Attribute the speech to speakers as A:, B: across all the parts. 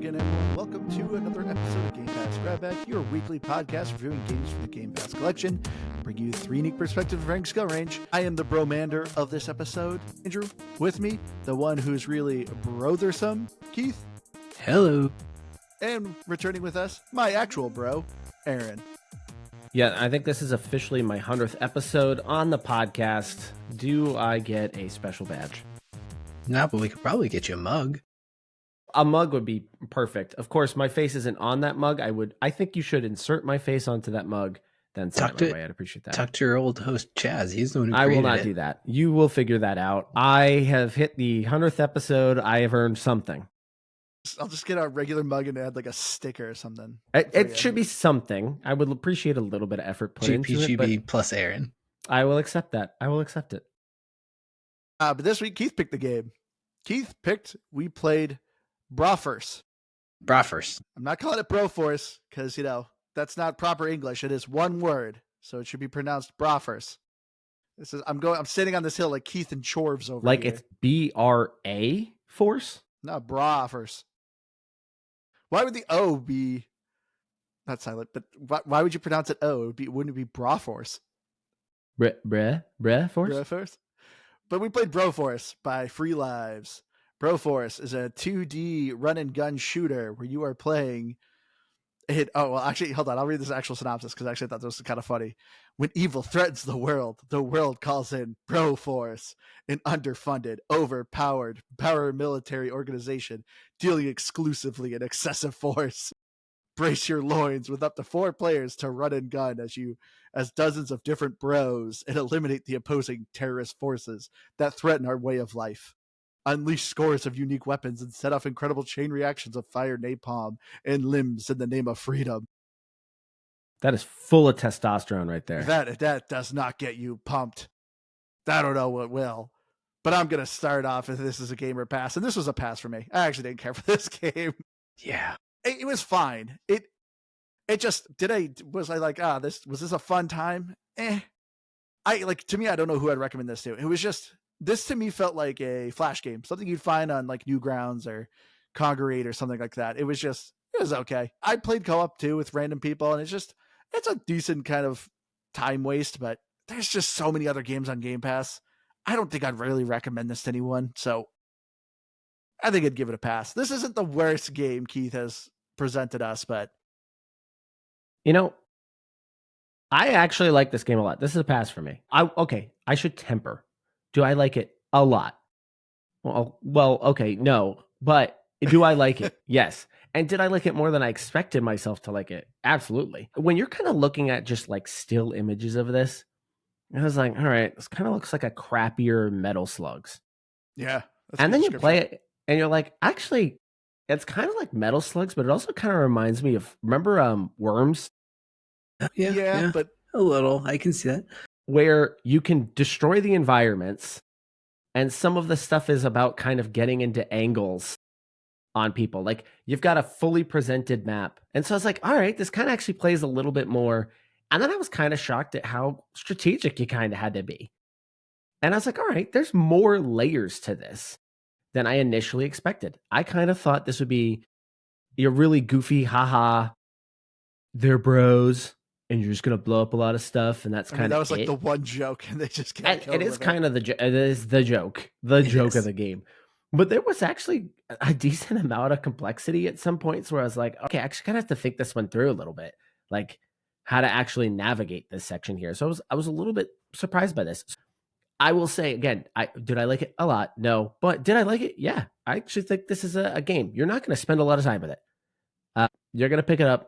A: again, everyone. Welcome to another episode of Game Pass Grab Bag, your weekly podcast reviewing games from the Game Pass collection. Bring you three unique perspectives of rank skill range. I am the bromander of this episode, Andrew. With me, the one who's really brothersome, Keith.
B: Hello.
A: And returning with us, my actual bro, Aaron.
B: Yeah, I think this is officially my 100th episode on the podcast. Do I get a special badge?
C: No, but we could probably get you a mug.
B: A mug would be perfect. Of course, my face isn't on that mug. I think you should insert my face onto that mug, then send it my way. I'd appreciate that.
C: Talk to your old host, Chaz. He's the one who
B: I will not
C: it.
B: do that. You will figure that out. I have hit the 100th episode. I have earned something.
A: I'll just get a regular mug and add like a sticker or something.
B: It should be something. I would appreciate a little bit of effort put into it.
C: GPGB plus Aaron.
B: I will accept that. I will accept it.
A: But this week, Keith picked the game. We played Broforce.
C: Broforce.
A: I'm not calling it Broforce because, that's not proper English. It is one word, so it should be pronounced Broforce. I'm sitting on this hill like Keith and Chorves over
B: like
A: here.
B: It's B-R-A force?
A: No, Broforce. Why would the O be not silent? But why would you pronounce it O? Wouldn't it be Broforce?
B: Broforce?
A: But we played Broforce by Free Lives. Broforce is a 2D run and gun shooter where you are playing it. Oh, well, actually, hold on. I'll read this actual synopsis because actually I thought this was kind of funny. When evil threatens the world calls in Broforce, an underfunded, overpowered paramilitary organization dealing exclusively in excessive force. Brace your loins with up to 4 players to run and gun as dozens of different bros and eliminate the opposing terrorist forces that threaten our way of life. Unleash scores of unique weapons and set off incredible chain reactions of fire, napalm, and limbs in the name of freedom.
B: That is full of testosterone right there.
A: That does not get you pumped. I don't know what will. But I'm going to start off if this is a gamer pass. And this was a pass for me. I actually didn't care for this game.
C: Yeah.
A: It was fine. Was this a fun time? To me, I don't know who I'd recommend this to. It was just, this to me felt like a Flash game, something you'd find on like Newgrounds or Conquer or something like that. It was okay. I played co-op too with random people, and it's a decent kind of time waste, but there's just so many other games on Game Pass. I don't think I'd really recommend this to anyone. So I think I'd give it a pass. This isn't the worst game Keith has presented us, but
B: I actually like this game a lot. This is a pass for me. I should temper. Do I like it? A lot. Well, okay, no. But do I like it? Yes. And did I like it more than I expected myself to like it? Absolutely. When you're kind of looking at just like still images of this, I was like, all right, this kind of looks like a crappier Metal Slugs.
A: Yeah.
B: And then you play it and you're like, actually, it's kind of like Metal Slugs, but it also kind of reminds me of, remember Worms?
C: Yeah, but a little. I can see that.
B: Where you can destroy the environments, and some of the stuff is about kind of getting into angles on people. Like, you've got a fully presented map. And so I was like, all right, this kind of actually plays a little bit more. And then I was kind of shocked at how strategic you kind of had to be. And I was like, all right, there's more layers to this than I initially expected. I kind of thought this would be a really goofy, haha, they're bros, and you're just gonna blow up a lot of stuff, and that's kind of
A: that was like the one joke, and they just can't.
B: It is kind of it is the joke, of the game. But there was actually a decent amount of complexity at some points where I was like, okay, I actually kind of have to think this one through a little bit, like how to actually navigate this section here. So I was a little bit surprised by this. I will say again, did I like it? A lot? No. But did I like it? Yeah. I actually think this is a game. You're not going to spend a lot of time with it. You're going to pick it up.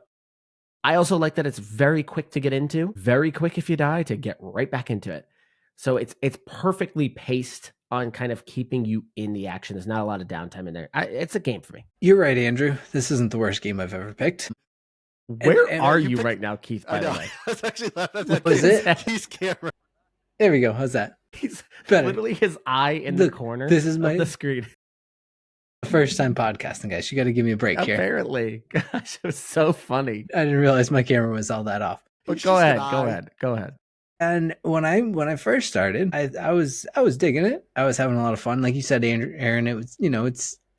B: I also like that it's very quick to get into, very quick if you die to get right back into it. So it's perfectly paced on kind of keeping you in the action. There's not a lot of downtime in there. It's a game for me.
C: You're right, Andrew. This isn't the worst game I've ever picked.
B: Where are you right now, Keith, by the way?
A: That's actually
C: Was it?
A: Keith's camera.
C: There we go. How's that?
B: He's
C: better.
B: Literally his eye in the corner
C: this is
B: of the screen.
C: First time podcasting, guys. You got to give me a break here.
B: Apparently. Gosh, it was so funny.
C: I didn't realize my camera was all that off.
B: But go ahead.
C: And when I first started, I was digging it. I was having a lot of fun. Like you said, Aaron, it was,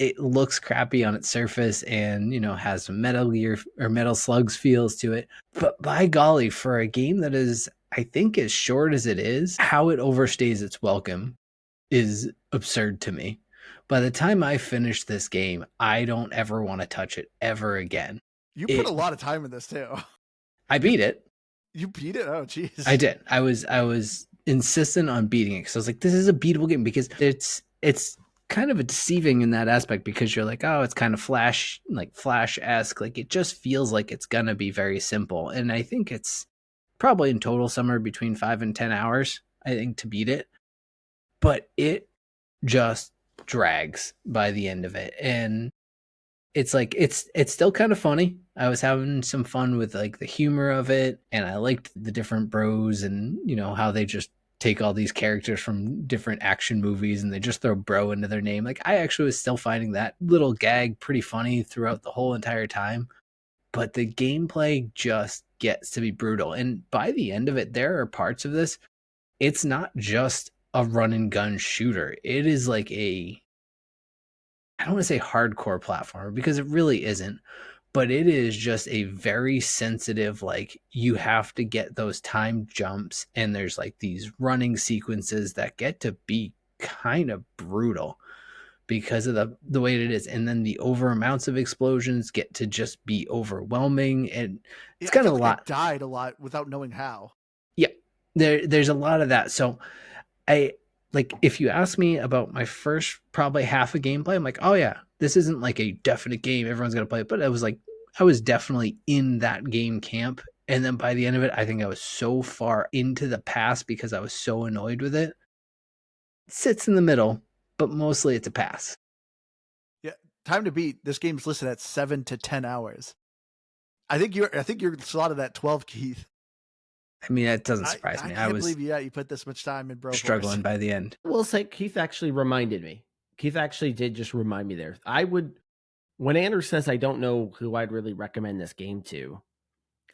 C: it looks crappy on its surface and, has some Metal Gear or Metal Slugs feels to it. But by golly, for a game that is, I think, as short as it is, how it overstays its welcome is absurd to me. By the time I finish this game, I don't ever want to touch it ever again.
A: You put a lot of time in this too.
C: I beat it.
A: You beat it? Oh, jeez.
C: I did. I was insistent on beating it because I was like, this is a beatable game, because it's kind of a deceiving in that aspect, because you're like, oh, it's kind of Flash-esque. Like, it just feels like it's gonna be very simple. And I think it's probably in total somewhere between 5 and 10 hours, I think, to beat it. But it just drags by the end of it. And it's like, it's still kind of funny. I was having some fun with like the humor of it, and I liked the different bros, and how they just take all these characters from different action movies and they just throw bro into their name. Like, I actually was still finding that little gag pretty funny throughout the whole entire time. But the gameplay just gets to be brutal. And by the end of it, there are parts of this, it's not just a run and gun shooter. It is like I don't want to say hardcore platformer, because it really isn't, but it is just a very sensitive, like, you have to get those time jumps, and there's like these running sequences that get to be kind of brutal because of the way it is. And then the over amounts of explosions get to just be overwhelming, and it's kind of a lot.
A: I died a lot without knowing how.
C: Yeah, there's a lot of that. So if you ask me about my first probably half of gameplay, I'm like, oh yeah, this isn't like a definite game everyone's gonna play it. But I was like, I was definitely in that game camp. And then by the end of it, I think I was so far into the past because I was so annoyed with it. It sits in the middle, but mostly it's a pass.
A: Yeah, time to beat. This game's listed at 7 to 10 hours. I think you're slotted at 12, Keith.
C: I mean, that doesn't surprise me.
A: I can't believe you put this much time in Broforce.
C: Struggling by the end.
B: We'll say Keith actually reminded me. Keith actually did just remind me there. When Andrew says I don't know who I'd really recommend this game to,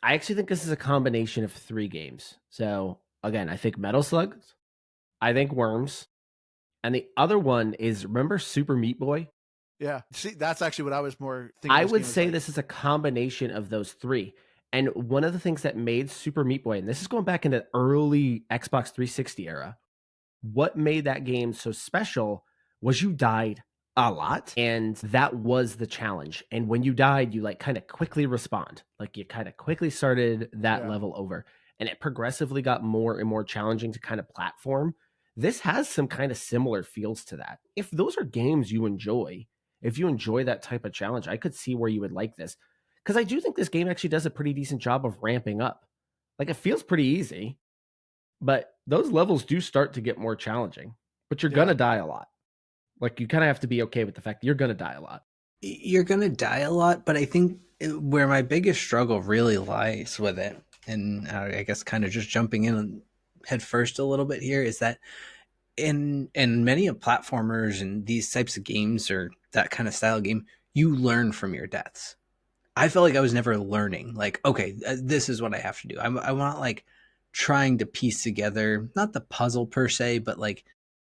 B: I actually think this is a combination of 3 games. So again, I think Metal Slugs, I think Worms, and the other one is, remember Super Meat Boy?
A: Yeah. See, that's actually what I was more thinking.
B: I would say this is a combination of those 3. And one of the things that made Super Meat Boy, and this is going back into early Xbox 360 era, what made that game so special was you died a lot, and that was the challenge. And when you died, you like kind of quickly respond. Like, you kind of quickly started that level over, and it progressively got more and more challenging to kind of platform. This has some kind of similar feels to that. If those are games you enjoy, if you enjoy that type of challenge, I could see where you would like this. Because I do think this game actually does a pretty decent job of ramping up. Like, it feels pretty easy, but those levels do start to get more challenging. But you're going to die a lot. Like, you kind of have to be okay with the fact that you're going to die a lot.
C: You're going to die a lot, but I think where my biggest struggle really lies with it, and I guess kind of just jumping in head first a little bit here, is that in many of platformers and these types of games, or that kind of style game, you learn from your deaths. I felt like I was never learning. Like, okay, this is what I have to do. I want, like, trying to piece together, not the puzzle per se, but like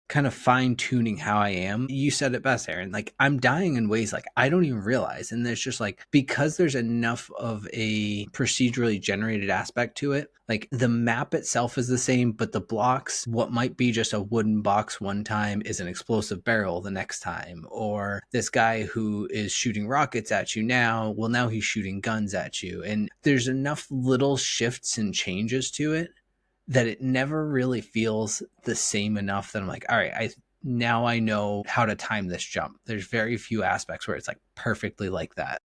C: kind of fine tuning how I am. You said it best, Aaron. Like, I'm dying in ways like I don't even realize. And there's just like, because there's enough of a procedurally generated aspect to it, like the map itself is the same, but the blocks, what might be just a wooden box one time is an explosive barrel the next time. Or this guy who is shooting rockets at you now, well, now he's shooting guns at you. And there's enough little shifts and changes to it that it never really feels the same enough that I'm like, all right, now I know how to time this jump. There's very few aspects where it's like perfectly like that.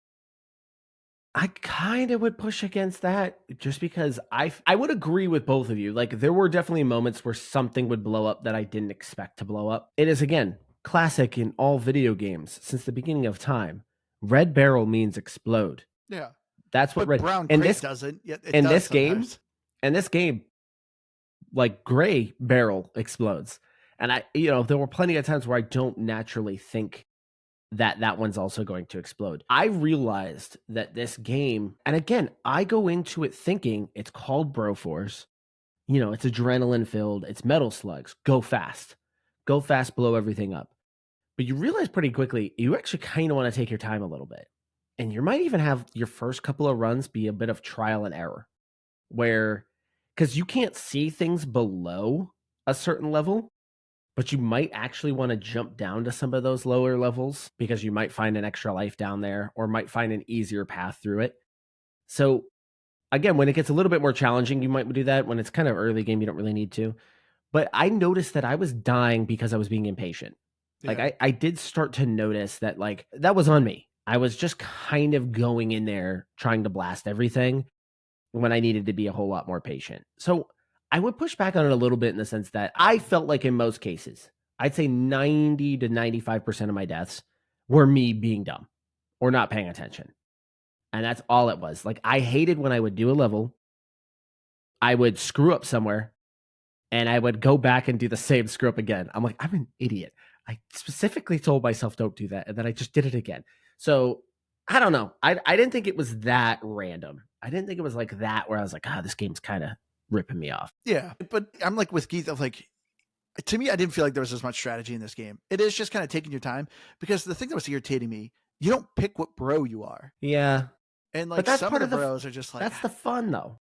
B: I kind of would push against that, just because I would agree with both of you. Like, there were definitely moments where something would blow up that I didn't expect to blow up. It is, again, classic in all video games since the beginning of time. Red barrel means explode.
A: Yeah.
B: That's what red
A: brown
B: and
A: crate
B: this
A: doesn't. Yet it
B: in
A: does
B: this
A: sometimes.
B: game, like, gray barrel explodes. And there were plenty of times where I don't naturally think that one's also going to explode. I realized that this game, and again, I go into it thinking it's called Broforce. It's adrenaline filled. It's Metal Slugs. Go fast, blow everything up. But you realize pretty quickly you actually kind of want to take your time a little bit. And you might even have your first couple of runs be a bit of trial and error, where because you can't see things below a certain level, but you might actually want to jump down to some of those lower levels because you might find an extra life down there or might find an easier path through it. So again, when it gets a little bit more challenging, you might do that. When it's kind of early game, you don't really need to. But I noticed that I was dying because I was being impatient. Like
A: Yeah.
B: I did start to notice that like that was on me. I was just kind of going in there trying to blast everything when I needed to be a whole lot more patient. So I would push back on it a little bit in the sense that I felt like in most cases, I'd say 90 to 95% of my deaths were me being dumb or not paying attention. And that's all it was. Like I hated when I would do a level, I would screw up somewhere and I would go back and do the same screw up again. I'm like, I'm an idiot. I specifically told myself don't do that, and then I just did it again. So I don't know. I didn't think it was that random. I didn't think it was like that where I was like, this game's kind of ripping me off.
A: Yeah, but I'm like with Keith of like, to me, I didn't feel like there was as much strategy in this game. It is just kind of taking your time because the thing that was irritating me, you don't pick what bro you are.
B: Yeah.
A: And like
B: But that's
A: some
B: part
A: of the
B: of the
A: bros are just like,
B: that's the fun though.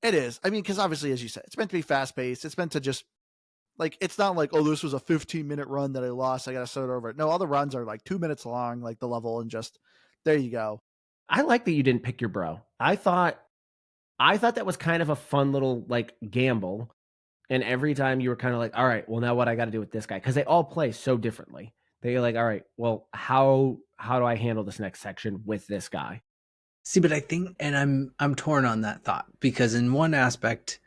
A: it is. I mean, because obviously, as you said, it's meant to be fast paced. It's meant to just like, it's not like, oh, this was a 15-minute run that I lost. I got to start over. No, all the runs are like 2 minutes long, like the level, and just there you go.
B: I like that you didn't pick your bro. I thought that was kind of a fun little like gamble. And every time you were kind of like, all right, well, now what I got to do with this guy? Because they all play so differently. They're like, all right, well, how do I handle this next section with this guy?
C: See, but I think, and I'm torn on that thought because in one aspect,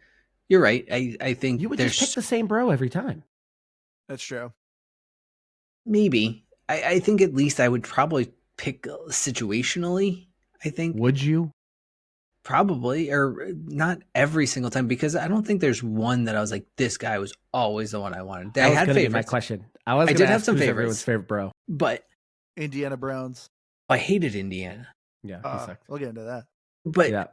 C: you're right. I think
B: You would just pick the same bro every time.
A: That's true.
C: maybe. I think at least I would probably pick situationally. I think
B: Would you?
C: probably, or not every single time, because I don't think there's one that I was like, this guy was always the one I wanted. I had favorites.
B: My question. I
C: did have some
B: who's
C: favorites.
B: Everyone's favorite bro.
C: But
A: Indiana Browns.
C: I hated Indiana.
B: Yeah, he sucked.
A: We'll get into that.
C: But
B: Yeah.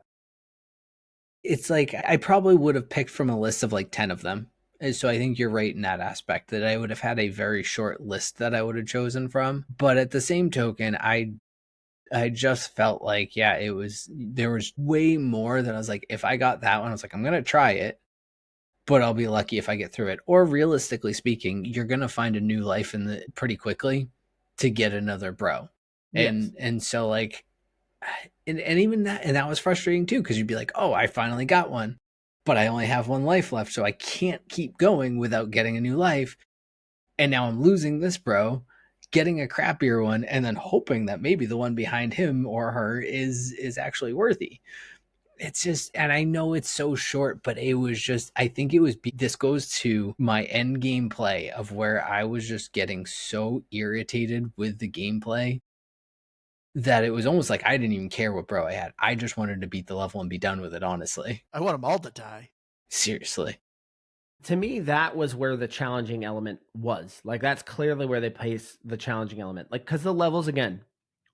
C: it's like I probably would have picked from a list of like 10 of them. And so I think you're right in that aspect that I would have had a very short list that I would have chosen from. But at the same token, I just felt like, yeah, there was way more that I was like, if I got that one, I was like, I'm going to try it, but I'll be lucky if I get through it. Or realistically speaking, you're going to find a new life pretty quickly to get another bro.
B: Yes.
C: And so like, and even that was frustrating too, because you'd be like, oh, I finally got one, but I only have one life left, so I can't keep going without getting a new life. And now I'm losing this bro, getting a crappier one, and then hoping that maybe the one behind him or her is actually worthy. It's just, and I know it's so short, but it was just, I think it was, this goes to my end gameplay of where I was just getting so irritated with the gameplay that it was almost like I didn't even care what bro I had. I just wanted to beat the level and be done with it, honestly.
A: I want them all to die.
C: Seriously.
B: To me, that was where the challenging element was. Like, that's clearly where they place the challenging element. Like, because the levels, again,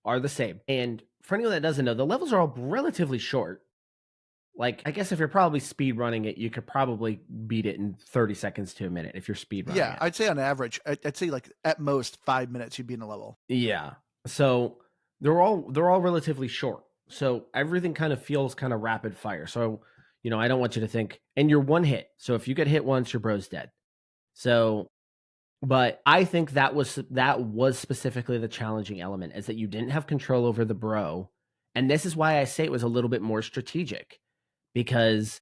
B: are the same. And for anyone that doesn't know, the levels are all relatively short. Like, I guess if you're probably speed running it, you could probably beat it in 30 seconds to a minute if you're speed running it.
A: I'd say on average, I'd say like at most 5 minutes you'd be in a level.
B: Yeah. So they're all relatively short. So everything kind of feels kind of rapid fire. So, I don't want you to think, and you're one hit. So if you get hit once, your bro's dead. So, but I think that was specifically the challenging element, is that you didn't have control over the bro. And this is why I say it was a little bit more strategic, because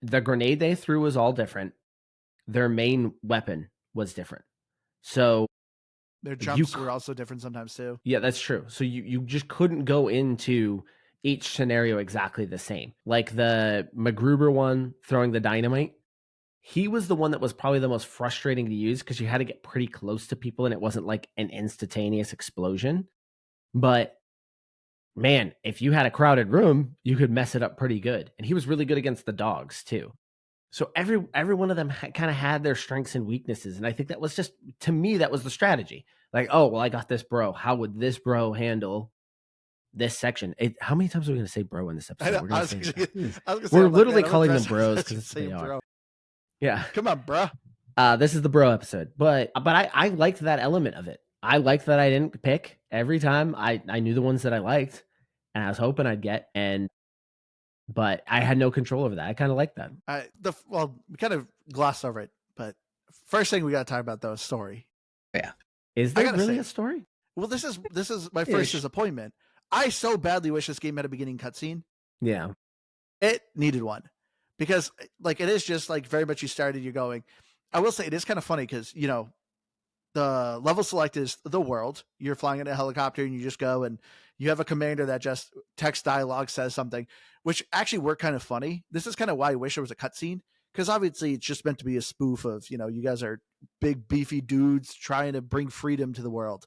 B: the grenade they threw was all different. Their main weapon was different. So
A: their jumps were also different sometimes too.
B: Yeah, that's true. So you just couldn't go into each scenario exactly the same. Like the MacGruber one throwing the dynamite, he was the one that was probably the most frustrating to use because you had to get pretty close to people and it wasn't like an instantaneous explosion. But man, if you had a crowded room, you could mess it up pretty good. And he was really good against the dogs too. So every one of them kind of had their strengths and weaknesses. And I think that was just, to me, that was the strategy. Like, oh, well, I got this bro. How would this bro handle this section? How many times are we going to say bro in this episode? We're literally calling them bros because they are.
A: Bro.
B: Yeah.
A: Come on, bro.
B: This is the bro episode, but I liked that element of it. I liked that I didn't pick every time. I knew the ones that I liked, and I was hoping I'd get, but I had no control over that. I kind of like that.
A: Well, we kind of glossed over it, but first thing we got to talk about though is story.
C: Yeah.
B: Is there really a story?
A: Well, this is my first disappointment. I so badly wish this game had a beginning cutscene.
B: Yeah.
A: It needed one because like it is just like very much you started, you're going. I will say it is kind of funny because the level select is the world. You're flying in a helicopter and you just go and you have a commander that just text dialogue says something, which actually worked kind of funny. This is kind of why I wish there was a cutscene because obviously it's just meant to be a spoof of, you guys are big beefy dudes trying to bring freedom to the world.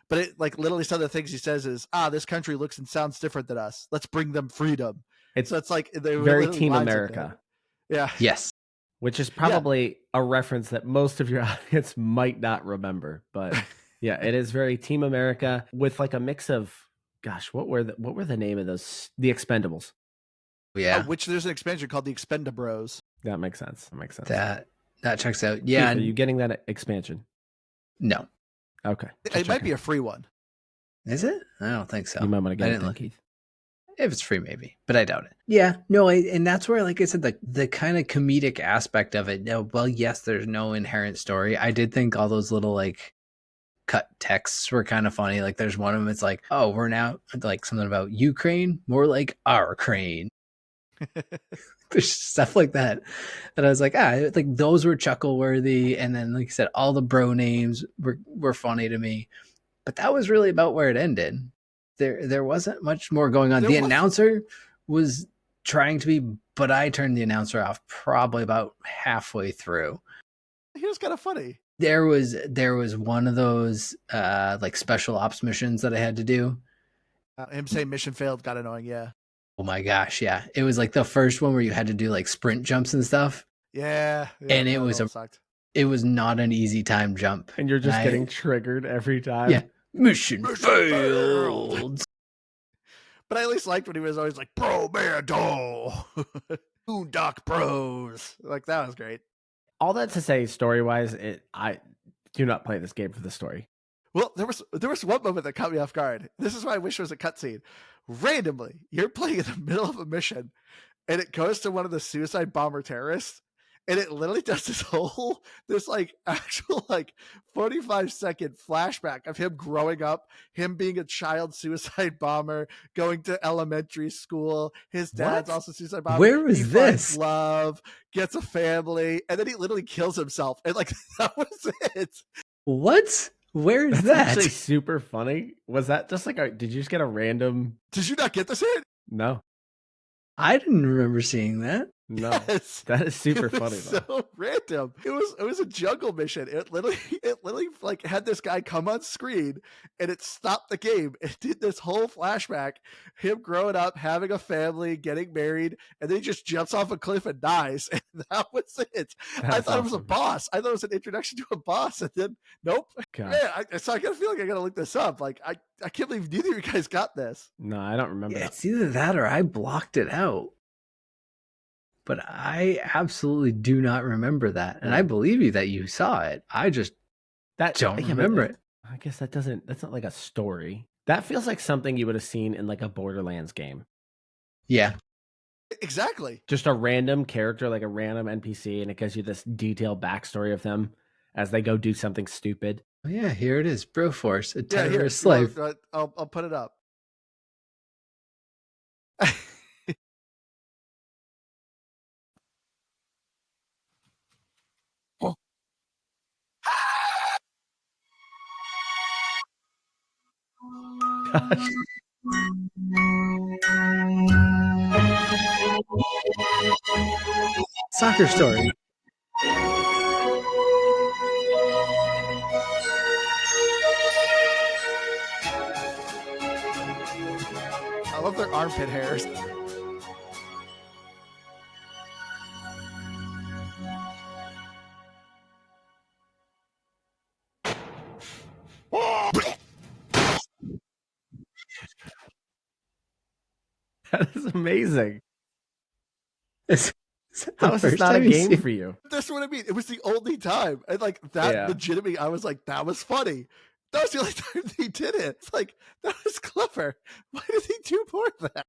A: But it like literally some of the things he says is, this country looks and sounds different than us. Let's bring them freedom. So it's like they
B: very Team America.
A: Yeah.
C: Yes.
B: Which is probably a reference that most of your audience might not remember, but yeah, it is very Team America with like a mix of, gosh, what were the name of those? The Expendables.
C: Yeah.
A: Which there's an expansion called the Expendabros.
B: That makes sense.
C: That checks out. Yeah.
B: Keith, are you getting that expansion?
C: No.
B: Okay.
A: It might be a free one.
C: Is it? I don't think so.
B: You might want to get it, Keith.
C: If it's free, maybe, but I doubt it. Yeah, no, and that's where, like I said, the kind of comedic aspect of it. No, well, yes, there's no inherent story. I did think all those little like cut texts were kind of funny. Like there's one of them. It's like, oh, we're now like something about Ukraine, more like our crane. There's stuff like that I was like, like those were chuckle worthy. And then, like I said, all the bro names were funny to me. But that was really about where it ended. There wasn't much more going on. The announcer was trying to be, but I turned the announcer off probably about halfway through.
A: He was kind of funny.
C: There was one of those like special ops missions that I had to do.
A: Him saying mission failed got annoying, yeah.
C: Oh my gosh, yeah. It was like the first one where you had to do like sprint jumps and stuff.
A: Yeah.
C: And it was not an easy time jump.
B: And you're just getting triggered every time.
C: Yeah. Mission failed.
A: But I at least liked when he was always like, bro, man, Boondock Bros. Like, that was great.
B: All that to say, story-wise, I do not play this game for the story.
A: Well, there was one moment that caught me off guard. This is why I wish there was a cutscene. Randomly, you're playing in the middle of a mission, and it goes to one of the suicide bomber terrorists, and it literally does this like actual like 45-second flashback of him growing up, him being a child suicide bomber, going to elementary school. His dad's also suicide bomber.
C: Where is this?
A: Finds love, gets a family, and then he literally kills himself. And like that was it.
C: What? Where is that?
B: Actually super funny. Was that just like did you just get a random?
A: Did you not get this hit?
B: No.
C: I didn't remember seeing that.
B: No, yes. That is super funny.
A: Though. So random. It was a jungle mission. It literally like had this guy come on screen, and it stopped the game. It did this whole flashback, him growing up, having a family, getting married, and then he just jumps off a cliff and dies. And that was it. I thought it was a boss. I thought it was an introduction to a boss, and then nope. Man, so I got a feeling I gotta look this up. Like I can't believe neither of you guys got this.
B: No, I don't remember.
C: It's either that or I blocked it out. But I absolutely do not remember that. And I believe you that you saw it. I just don't remember it.
B: I guess that's not like a story. That feels like something you would have seen in like a Borderlands game.
C: Yeah.
A: Exactly.
B: Just a random character, like a random NPC, and it gives you this detailed backstory of them as they go do something stupid.
C: Oh yeah, here it is. Broforce, a terrorist slave.
A: I'll put it up.
B: Gosh.
C: Soccer story.
A: I love their armpit hairs.
B: That is amazing.
C: It's
B: How is this not a game for you?
A: That's what I mean. It was the only time. And like that legitimately, I was like, that was funny. That was the only time he did it. It's like, that was clever. Why did he do more of that?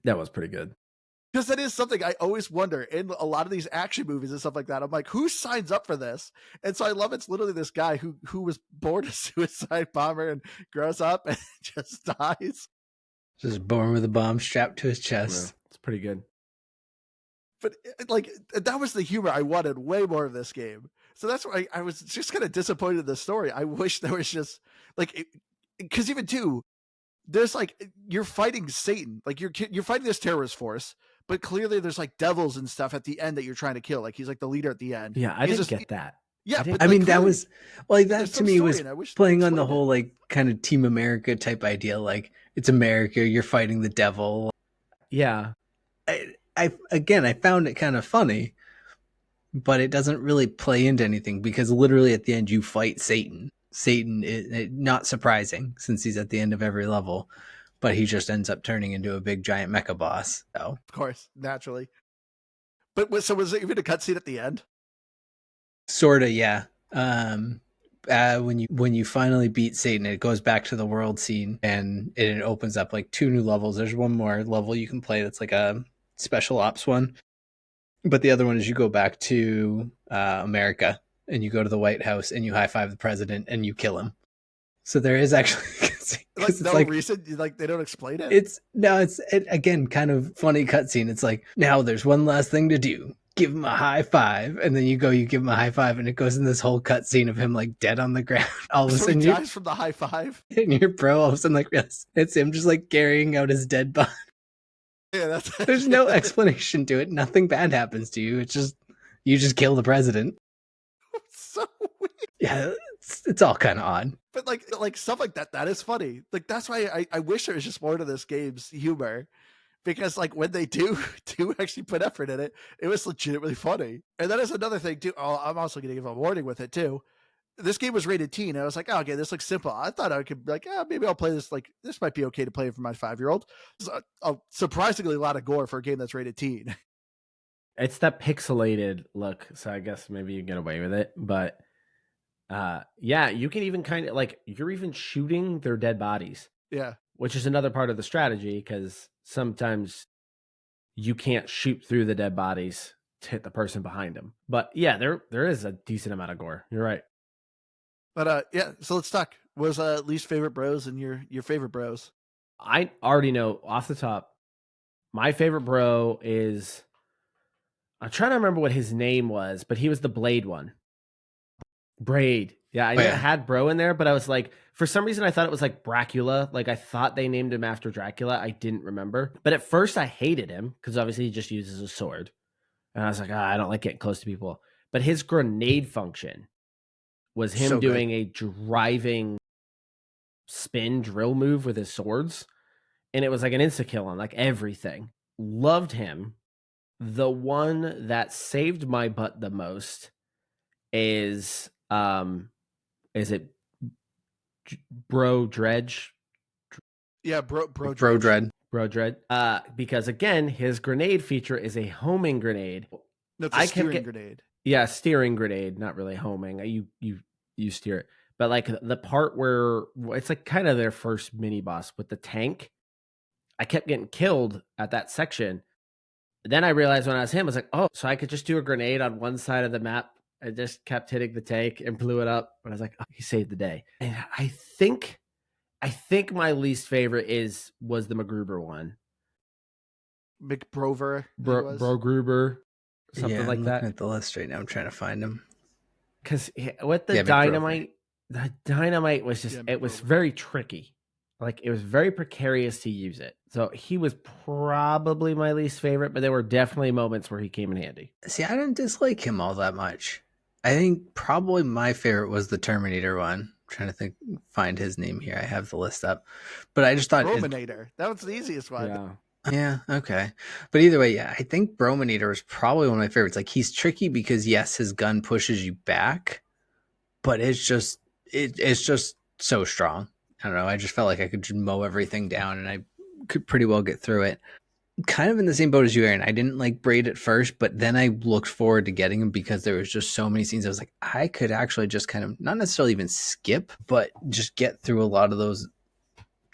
B: That was pretty good.
A: Because that is something I always wonder in a lot of these action movies and stuff like that. I'm like, who signs up for this? And so I love it's literally this guy who was born a suicide bomber and grows up and just dies.
C: Just born with a bomb strapped to his chest.
B: Yeah, it's pretty good.
A: But like that was the humor I wanted way more of this game. So that's why I was just kind of disappointed in the story. I wish there was just like, because even too, there's like you're fighting Satan, like you're fighting this terrorist force, but clearly there's like devils and stuff at the end that you're trying to kill. Like he's like the leader at the end.
B: Yeah, I didn't get that.
A: Yeah,
C: but I mean that was like that to me was playing on the whole like kind of Team America type idea. Like it's America, you're fighting the devil.
B: Yeah,
C: I found it kind of funny, but it doesn't really play into anything because literally at the end you fight Satan. Satan is not surprising since he's at the end of every level, but he just ends up turning into a big giant mecha boss. So
A: of course, naturally. But so was it even a cutscene at the end?
C: Sorta, yeah. When you finally beat Satan, it goes back to the world scene and it opens up like 2 new levels. There's one more level you can play that's like a special ops one, but the other one is you go back to America and you go to the White House and you high five the president and you kill him. So there is actually
A: like no reason, like they don't explain it.
C: It's again kind of funny cutscene. It's like, now there's one last thing to do. Give him a high five, and then you give him a high five, and it goes in this whole cutscene of him like dead on the ground. All of a sudden,
A: he dies from the high five,
C: and your bro all of a sudden like, yes, it's him just like carrying out his dead body.
A: Yeah,
C: there's no explanation to it. Nothing bad happens to you. It's just you just kill the president.
A: So weird.
C: Yeah, it's all kind of odd.
A: But like stuff like that is funny. Like that's why I wish there was just more to this game's humor. Because like when they do actually put effort in it, it was legitimately funny. And that is another thing too. Oh, I'm also going to give a warning with it too. This game was rated teen. I was like, oh, okay, this looks simple. I thought I could like, maybe I'll play this. Like this might be okay to play for my 5-year-old. Surprisingly a lot of gore for a game that's rated teen.
B: It's that pixelated look, so I guess maybe you get away with it. But yeah, you can even kind of like you're even shooting their dead bodies.
A: Yeah.
B: Which is another part of the strategy because sometimes you can't shoot through the dead bodies to hit the person behind them. But yeah, there is a decent amount of gore. You're right.
A: But yeah, so let's talk. What was least favorite bros and your favorite bros?
B: I already know off the top. My favorite bro is, I'm trying to remember what his name was, but he was the Blade one. Braid. Yeah, I had bro in there, but I was like, for some reason I thought it was like Dracula. Like I thought they named him after Dracula. I didn't remember. But at first I hated him because obviously he just uses a sword. And I was like, I don't like getting close to people. But his grenade function was him doing a driving spin drill move with his swords. And it was like an insta-kill on like everything. Loved him. The one that saved my butt the most is it Bro Dredge?
A: Yeah, Bro
C: Dread.
B: Bro Dread. Because again, his grenade feature is a homing grenade.
A: That's a steering grenade.
B: Yeah, steering grenade, not really homing. You steer it. But like the part where it's like kind of their first mini boss with the tank, I kept getting killed at that section. Then I realized when I was him, I was like, oh, so I could just do a grenade on one side of the map. I just kept hitting the tank and blew it up. And I was like, oh, he saved the day. And I think my least favorite was the MacGruber one.
A: McBrover.
B: Bro Gruber. Something like
C: I'm
B: that.
C: looking at the list right now. I'm trying to find him.
B: Because with the dynamite, the dynamite was just, it was very tricky. Like it was very precarious to use it. So he was probably my least favorite, but there were definitely moments where he came in handy.
C: See, I didn't dislike him all that much. I think probably my favorite was the Terminator one. I'm trying to find his name here. I have the list up. But I just thought
A: Brominator. That was the easiest one.
B: Yeah.
C: Yeah, okay. But either way, yeah, I think Brominator is probably one of my favorites. Like he's tricky because yes, his gun pushes you back, but it's just so strong. I don't know. I just felt like I could just mow everything down and I could pretty well get through it. kind of in the same boat as you, Aaron. I didn't like Braid at first, but then I looked forward to getting him because there was just so many scenes. I was like, I could actually just kind of not necessarily even skip, but just get through a lot of those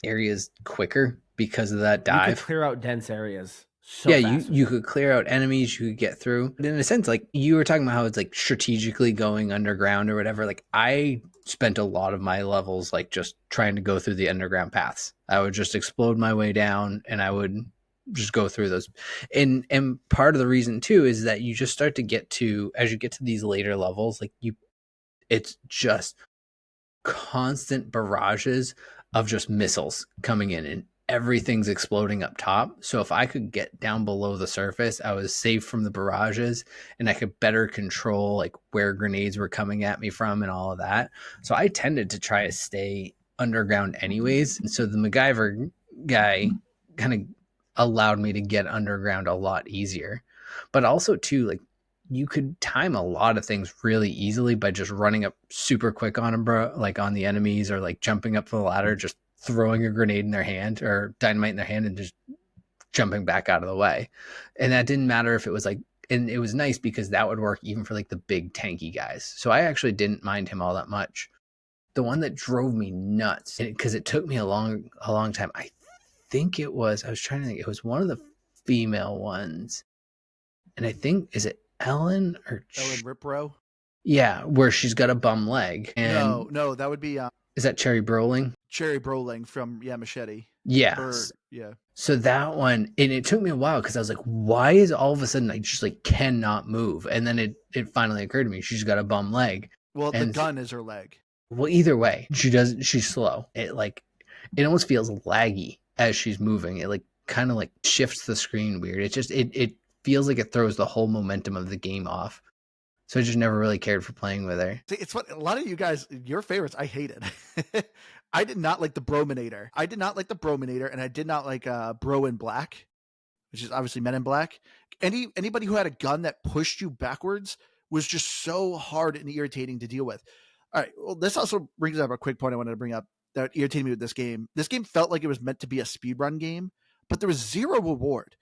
C: areas quicker because of that dive.
B: You could clear out dense areas. So
C: yeah,
B: fast
C: you could clear out enemies, you could get through. But in a sense, like you were talking about how it's like strategically going underground or whatever. Like I spent a lot of my levels like just trying to go through the underground paths. I would just explode my way down and I would just go through those. And part of the reason too is that you just start to get to, as you get to these later levels, like it's just constant barrages of just missiles coming in and everything's exploding up top. So if I could get down below the surface, I was safe from the barrages and I could better control like where grenades were coming at me from and all of that. So I tended to try to stay underground anyways. And so the MacGyver guy kind of allowed me to get underground a lot easier. But also too, like you could time a lot of things really easily by just running up super quick on them, bro, like on the enemies or like jumping up the ladder, just throwing a grenade in their hand or dynamite in their hand and just jumping back out of the way. And that didn't matter if it was like, and it was nice because that would work even for like the big tanky guys. So I actually didn't mind him all that much. The one that drove me nuts, because it took me a long time. I think it was, I was trying to think, it was one of the female ones. And I think, is it Ellen or
A: Ellen Ripro?
C: Yeah, where she's got a bum leg. And
A: No, that would be
C: is that Cherry Brolin?
A: Cherry Brolin from Machete.
C: Yeah.
A: Yeah.
C: So that one, and it took me a while because I was like, why is all of a sudden I just like cannot move? And then it finally occurred to me she's got a bum leg.
A: Well,
C: and
A: the gun is her leg.
C: Well, either way, she's slow. It almost feels laggy as she's moving. It like kind of like shifts the screen weird. It feels like it throws the whole momentum of the game off. So I just never really cared for playing with her.
A: See, it's what a lot of you guys, your favorites, I hated. I did not like the Brominator. And I did not like Bro in Black, which is obviously Men in Black. Anybody who had a gun that pushed you backwards was just so hard and irritating to deal with. All right, well, this also brings up a quick point I wanted to bring up that irritated me with this game. This game felt like it was meant to be a speedrun game, but there was zero reward.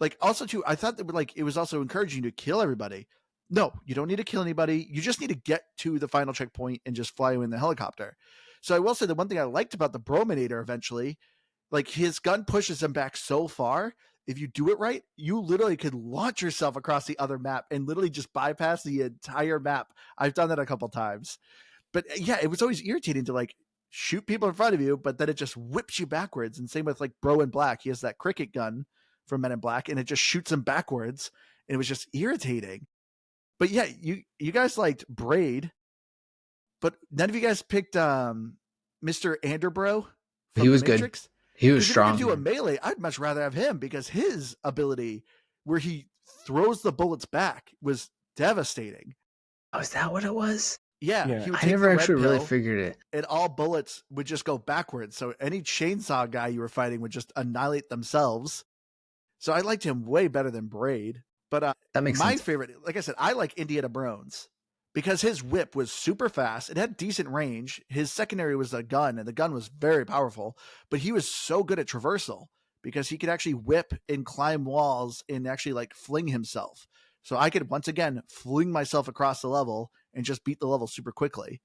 A: Like, also, too, I thought that it was also encouraging to kill everybody. No, you don't need to kill anybody. You just need to get to the final checkpoint and just fly in the helicopter. So I will say the one thing I liked about the Brominator eventually, like his gun pushes him back so far. If you do it right, you literally could launch yourself across the other map and literally just bypass the entire map. I've done that a couple times. But yeah, it was always irritating to like shoot people in front of you, but then it just whips you backwards. And same with like Bro in Black. He has that cricket gun from Men in Black and it just shoots him backwards. And it was just irritating. But yeah, you guys liked Braid, but none of you guys picked Mr. Anderbro from
C: He was
A: the Matrix.
C: Good. He was
A: If
C: strong.
A: you do a melee, I'd much rather have him because his ability where he throws the bullets back was devastating.
C: Oh, is that what it was?
A: Yeah.
C: He would I never actually really figured it.
A: And all bullets would just go backwards. So any chainsaw guy you were fighting would just annihilate themselves. So I liked him way better than Braid. But
C: that makes
A: my
C: sense.
A: favorite, like I said, I like Indiana Brones because his whip was super fast. It had decent range. His secondary was a gun, and the gun was very powerful. But he was so good at traversal because he could actually whip and climb walls and actually like fling himself. So I could once again fling myself across the level and just beat the level super quickly.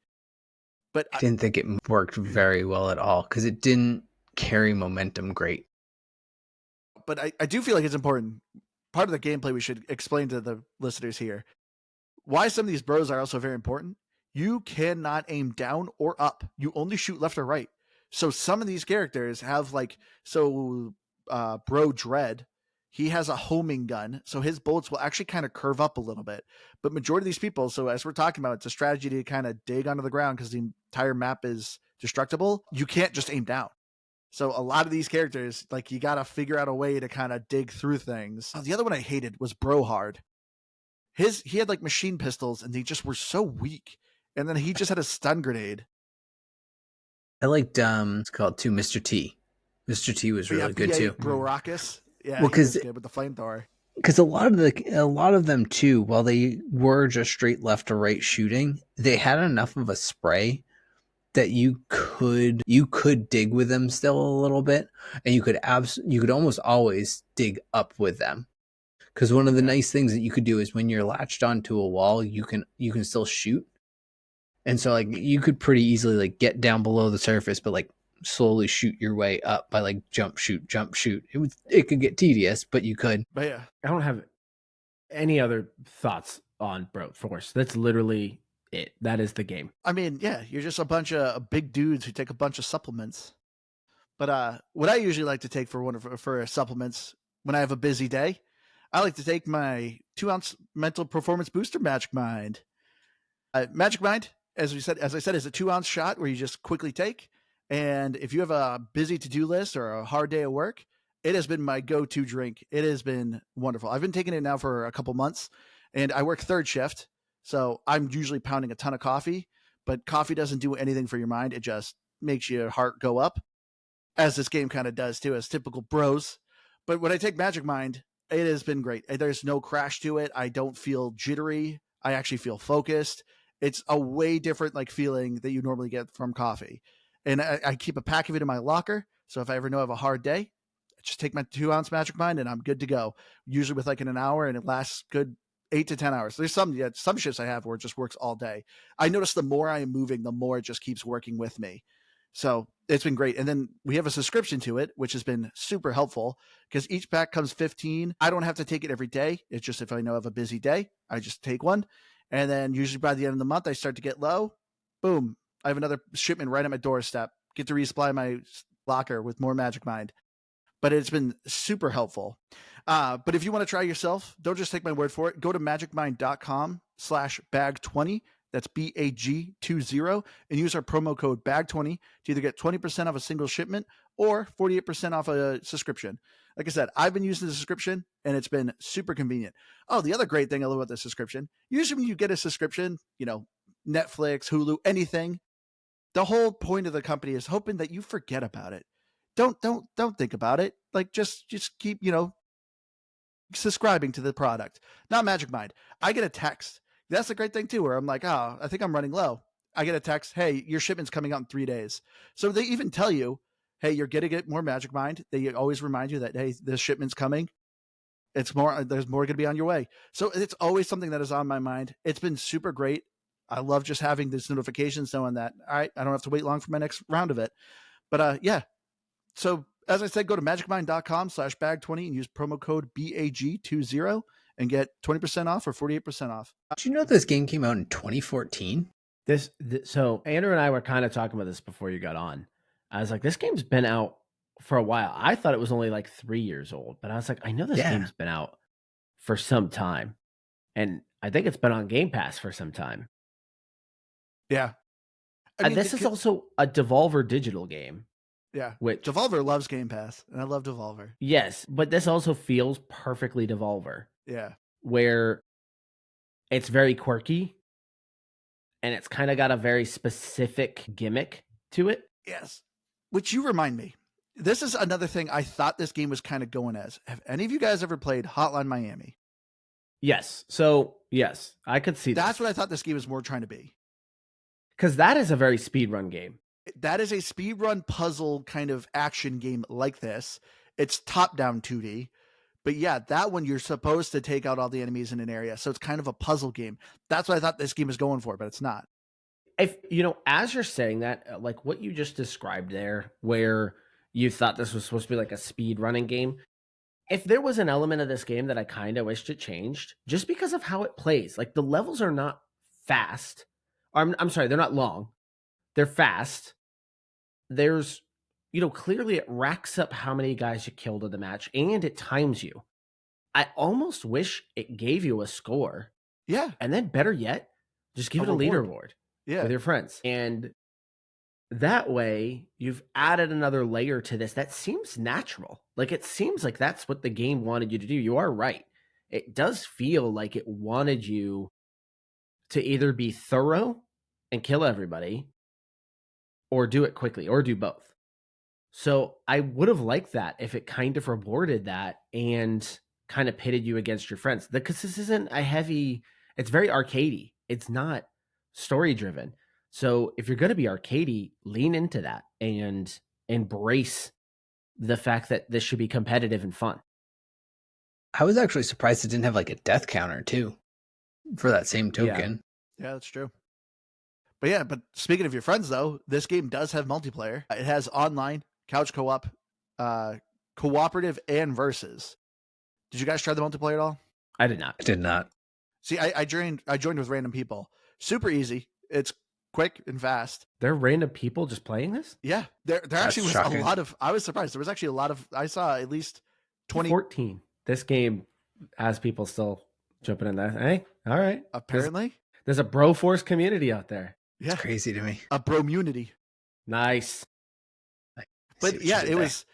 A: But
C: I didn't think it worked very well at all because it didn't carry momentum great.
A: But I do feel like it's important. Part of the gameplay we should explain to the listeners here. Why some of these bros are also very important. You cannot aim down or up. You only shoot left or right. So some of these characters have Bro Dread, he has a homing gun. So his bullets will actually kind of curve up a little bit. But majority of these people, so as we're talking about, it's a strategy to kind of dig onto the ground because the entire map is destructible. You can't just aim down. So a lot of these characters, like you got to figure out a way to kind of dig through things. Oh, the other one I hated was Brohard. He had like machine pistols and they just were so weak. And then he just had a stun grenade.
C: I liked it's called too Mr. T. Mr. T was really good too.
A: Broracus. Yeah,
C: well,
A: he was good with the flamethrower.
C: Because a lot of them too, while they were just straight left to right shooting, they had enough of a spray that you could dig with them still a little bit, and you could almost always dig up with them. Because one of the nice things that you could do is when you're latched onto a wall, you can still shoot, and so like you could pretty easily like get down below the surface, but like slowly shoot your way up by like jump shoot. It could get tedious, but you could.
A: But yeah,
B: I don't have any other thoughts on Broforce. That's literally it. That is the game.
A: I mean, yeah, you're just a bunch of big dudes who take a bunch of supplements. But what I usually like to take for supplements when I have a busy day, I like to take my 2-ounce mental performance booster, Magic Mind. Magic Mind, as I said, is a 2-ounce shot where you just quickly take. And if you have a busy to-do list or a hard day at work, it has been my go-to drink. It has been wonderful. I've been taking it now for a couple months, and I work third shift, so I'm usually pounding a ton of coffee. But coffee doesn't do anything for your mind; it just makes your heart go up, as this game kind of does too, as typical bros. But when I take Magic Mind, it has been great. There's no crash to it. I don't feel jittery. I actually feel focused. It's a way different like feeling that you normally get from coffee. And I keep a pack of it in my locker. So if I ever know I have a hard day, I just take my 2-ounce Magic Mind and I'm good to go. Usually with like in an hour, and it lasts good 8 to 10 hours. There's some shifts I have where it just works all day. I notice the more I am moving, the more it just keeps working with me. So it's been great. And then we have a subscription to it, which has been super helpful because each pack comes 15. I don't have to take it every day. It's just if I know I have a busy day, I just take one. And then usually by the end of the month, I start to get low. Boom. I have another shipment right at my doorstep. Get to resupply my locker with more Magic Mind. But it's been super helpful. But if you want to try yourself, don't just take my word for it. Go to magicmind.com/bag20. That's BAG20, and use our promo code BAG20 to either get 20% off a single shipment or 48% off a subscription. Like I said, I've been using the subscription, and it's been super convenient. Oh, the other great thing I love about the subscription, usually when you get a subscription, Netflix, Hulu, anything, the whole point of the company is hoping that you forget about it. Don't think about it. Like just keep, subscribing to the product. Not Magic Mind. I get a text. That's a great thing too, where I'm like, oh, I think I'm running low. I get a text, hey, your shipment's coming out in 3 days. So they even tell you, hey, you're going to get more Magic Mind. They always remind you that, hey, this shipment's coming. There's more going to be on your way. So it's always something that is on my mind. It's been super great. I love just having these notifications knowing that, all right, I don't have to wait long for my next round of it. But yeah. So as I said, go to magicmind.com/bag20 and use promo code BAG20 and get 20% off or 48% off.
C: Did you know this game came out in 2014?
B: So Andrew and I were kind of talking about this before you got on. I was like, this game's been out for a while. I thought it was only like 3 years old, but I was like, I know this game's been out for some time. And I think it's been on Game Pass for some time.
A: Yeah.
B: This is also a Devolver Digital game.
A: Yeah.
B: Which
A: Devolver loves Game Pass, and I love Devolver.
B: Yes, but this also feels perfectly Devolver.
A: Yeah.
B: Where it's very quirky and it's kind of got a very specific gimmick to it.
A: Yes. Which you remind me. This is another thing I thought this game was kind of going as. Have any of you guys ever played Hotline Miami?
B: Yes. So, yes, I could see
A: That's what I thought this game was more trying to be.
B: Because that is a very speedrun game.
A: That is a speedrun puzzle kind of action game like this. It's top-down 2D. But yeah, that one you're supposed to take out all the enemies in an area. So it's kind of a puzzle game. That's what I thought this game was going for, but it's not.
B: If as you're saying that, like what you just described there, where you thought this was supposed to be like a speed running game, if there was an element of this game that I kind of wished it changed, just because of how it plays, like the levels are not fast. I'm sorry, they're not long. They're fast. There's, clearly it racks up how many guys you killed in the match, and it times you. I almost wish it gave you a score.
A: Yeah.
B: And then better yet, just give it a leaderboard with your friends. And that way you've added another layer to this that seems natural. Like it seems like that's what the game wanted you to do. You are right. It does feel like it wanted you to either be thorough and kill everybody or do it quickly or do both. So I would have liked that if it kind of rewarded that and kind of pitted you against your friends. Because this isn't a heavy, it's very arcadey. It's not story driven. So if you're going to be arcadey, lean into that and embrace the fact that this should be competitive and fun.
C: I was actually surprised it didn't have like a death counter too, for that same token.
A: Yeah, that's true. But yeah, but speaking of your friends though, this game does have multiplayer. It has online, couch co-op, cooperative, and versus. Did you guys try the multiplayer at all?
B: I did not.
C: I did not.
A: See, I joined with random people. Super easy. It's quick and fast.
B: There are random people just playing this?
A: Yeah. There actually was
C: shocking.
A: a lot of, I was surprised. There was actually a lot of, I saw at least
B: 2014. This game has people still jumping in there. Hey, all right.
A: Apparently.
B: There's a Broforce community out there.
A: Yeah.
C: It's crazy to me.
A: A bromunity.
B: Nice.
A: But yeah, it was,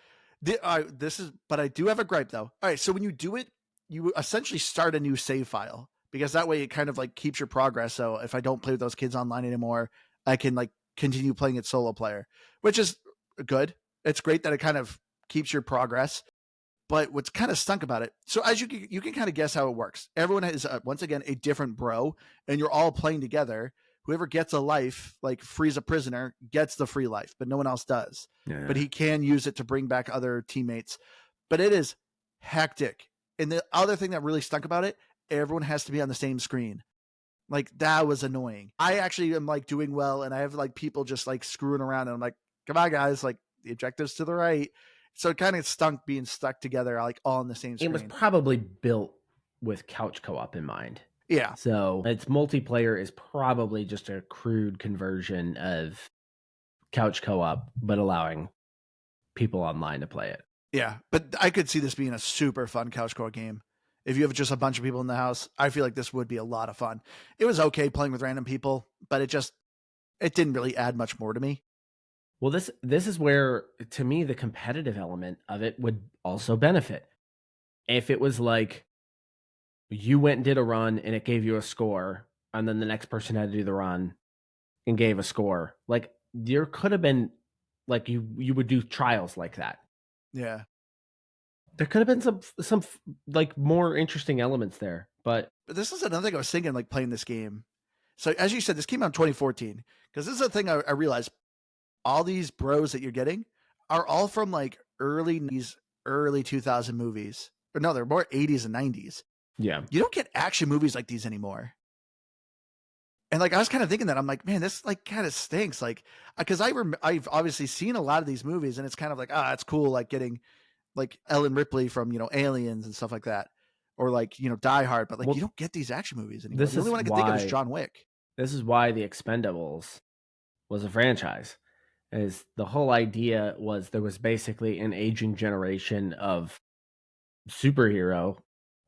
A: but I do have a gripe though. All right. So when you do it, you essentially start a new save file because that way it kind of like keeps your progress. So if I don't play with those kids online anymore, I can like continue playing it solo player, which is good. It's great that it kind of keeps your progress. But what's kind of stunk about it, so as you can kind of guess how it works. Everyone is, once again, a different bro, and you're all playing together. Whoever gets a life, like frees a prisoner, gets the free life, but no one else does.
B: Yeah.
A: But he can use it to bring back other teammates. But it is hectic. And the other thing that really stunk about it, everyone has to be on the same screen. Like, that was annoying. I actually am like doing well, and I have like people just like screwing around, and I'm like, come on, guys, like the objective's to the right. So it kind of stunk being stuck together, like all on the same screen.
B: It was probably built with couch co-op in mind.
A: Yeah.
B: So its multiplayer is probably just a crude conversion of couch co-op, but allowing people online to play it.
A: Yeah, but I could see this being a super fun couch co-op game. If you have just a bunch of people in the house, I feel like this would be a lot of fun. It was okay playing with random people, but it didn't really add much more to me.
B: Well, this is where, to me, the competitive element of it would also benefit. If it was like you went and did a run and it gave you a score, and then the next person had to do the run and gave a score, like there could have been, like you would do trials like that.
A: Yeah,
B: there could have been some like more interesting elements there, but
A: this is another thing I was thinking, like playing this game. So as you said, this came out in 2014, because this is the thing I realized. All these bros that you're getting are all from like early 2000 movies. Or no, they're more 80s and 90s.
B: Yeah.
A: You don't get action movies like these anymore. And like, I was kind of thinking that, I'm like, man, this like kind of stinks. Like, because I've obviously seen a lot of these movies, and it's kind of like, it's cool. Like getting like Ellen Ripley from, Aliens and stuff like that. Or like, Die Hard, but like, you don't get these action movies anymore. The only one I can think of is John Wick.
B: This is why The Expendables was a franchise. Is the whole idea was there was basically an aging generation of superhero